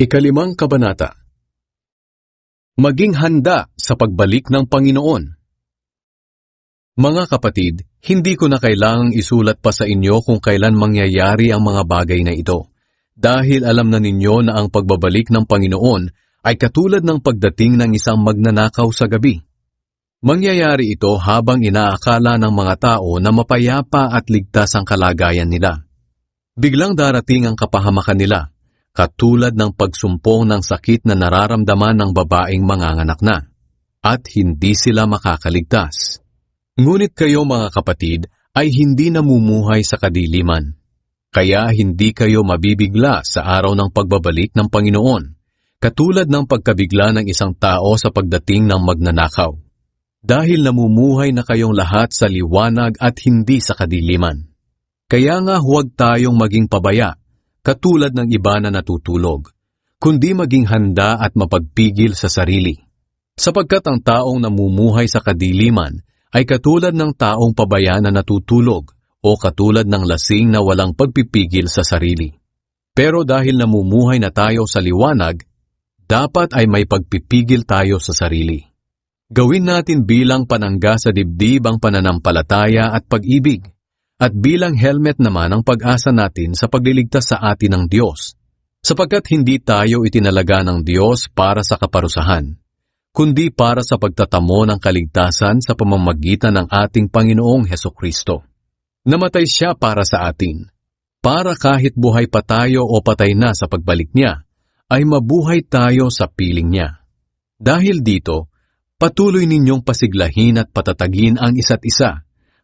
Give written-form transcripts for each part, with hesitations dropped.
Ikalimang kabanata. Maging handa sa pagbalik ng Panginoon. Mga kapatid, hindi ko na kailangang isulat pa sa inyo kung kailan mangyayari ang mga bagay na ito, dahil alam na ninyo na ang pagbabalik ng Panginoon ay katulad ng pagdating ng isang magnanakaw sa gabi. Mangyayari ito habang inaakala ng mga tao na mapayapa at ligtas ang kalagayan nila. Biglang darating ang kapahamakan nila, katulad ng pagsumpong ng sakit na nararamdaman ng babaeng manganganak na, at hindi sila makakaligtas. Ngunit kayo mga kapatid ay hindi namumuhay sa kadiliman, kaya hindi kayo mabibigla sa araw ng pagbabalik ng Panginoon, katulad ng pagkabigla ng isang tao sa pagdating ng magnanakaw. Dahil namumuhay na kayong lahat sa liwanag at hindi sa kadiliman. Kaya nga huwag tayong maging pabaya, katulad ng iba na natutulog, kundi maging handa at mapagpigil sa sarili. Sapagkat ang taong namumuhay sa kadiliman ay katulad ng taong pabaya na natutulog o katulad ng lasing na walang pagpipigil sa sarili. Pero dahil namumuhay na tayo sa liwanag, dapat ay may pagpipigil tayo sa sarili. Gawin natin bilang panangga sa dibdib ang pananampalataya at pag-ibig, at bilang helmet naman ang pag-asa natin sa pagliligtas sa atin ng Diyos, sapagkat hindi tayo itinalaga ng Diyos para sa kaparusahan, kundi para sa pagtatamo ng kaligtasan sa pamamagitan ng ating Panginoong Hesukristo. Namatay siya para sa atin, para kahit buhay pa tayo o patay na sa pagbalik niya, ay mabuhay tayo sa piling niya. Dahil dito, patuloy ninyong pasiglahin at patatagin ang isa't isa,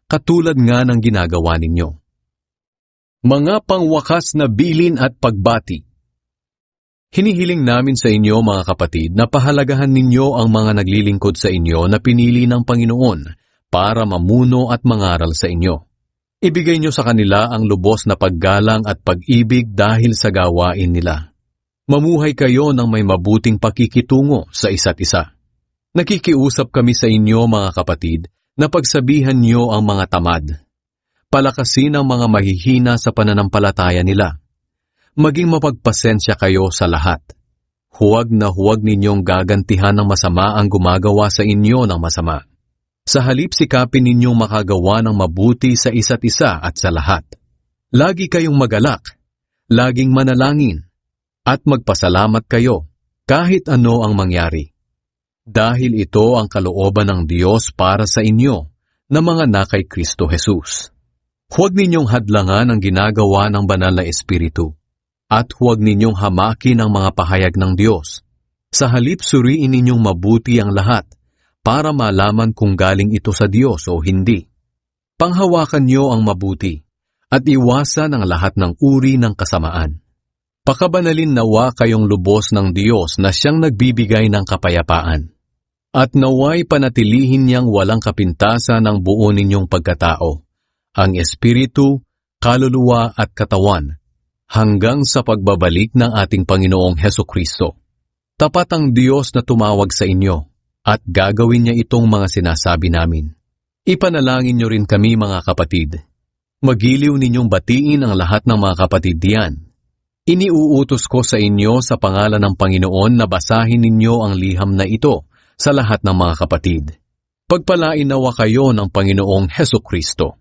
katulad nga ng ginagawa ninyo. Mga pangwakas na bilin at pagbati. Hinihiling namin sa inyo mga kapatid na pahalagahan ninyo ang mga naglilingkod sa inyo na pinili ng Panginoon para mamuno at mangaral sa inyo. Ibigay nyo sa kanila ang lubos na paggalang at pag-ibig dahil sa gawain nila. Mamuhay kayo ng may mabuting pakikitungo sa isa't isa. Nakikiusap kami sa inyo mga kapatid na pagsabihan niyo ang mga tamad. Palakasin ang mga mahihina sa pananampalataya nila. Maging mapagpasensya kayo sa lahat. Huwag na huwag ninyong gagantihan ng masama ang gumagawa sa inyo ng masama. Sa halip sikapin ninyong makagawa ng mabuti sa isa't isa at sa lahat. Lagi kayong magalak, laging manalangin, at magpasalamat kayo kahit ano ang mangyari. Dahil ito ang kalooban ng Diyos para sa inyo na mga nakay Kristo Jesus. Huwag ninyong hadlangan ang ginagawa ng banal na Espiritu, at huwag ninyong hamakin ang mga pahayag ng Diyos. Sa halip suriin ninyong mabuti ang lahat, para malaman kung galing ito sa Diyos o hindi. Panghawakan niyo ang mabuti, at iwasan ang lahat ng uri ng kasamaan. Pakabanalin nawa kayong lubos ng Diyos na siyang nagbibigay ng kapayapaan. At naway panatilihin niyang walang kapintasan ang buo ninyong pagkatao, ang espiritu, kaluluwa at katawan, hanggang sa pagbabalik ng ating Panginoong Hesukristo. Tapat ang Diyos na tumawag sa inyo, at gagawin niya itong mga sinasabi namin. Ipanalangin niyo rin kami mga kapatid. Magiliw ninyong batiin ang lahat ng mga kapatid diyan. Iniuutos ko sa inyo sa pangalan ng Panginoon na basahin ninyo ang liham na ito sa lahat ng mga kapatid. Pagpalain nawa kayo ng Panginoong Hesukristo.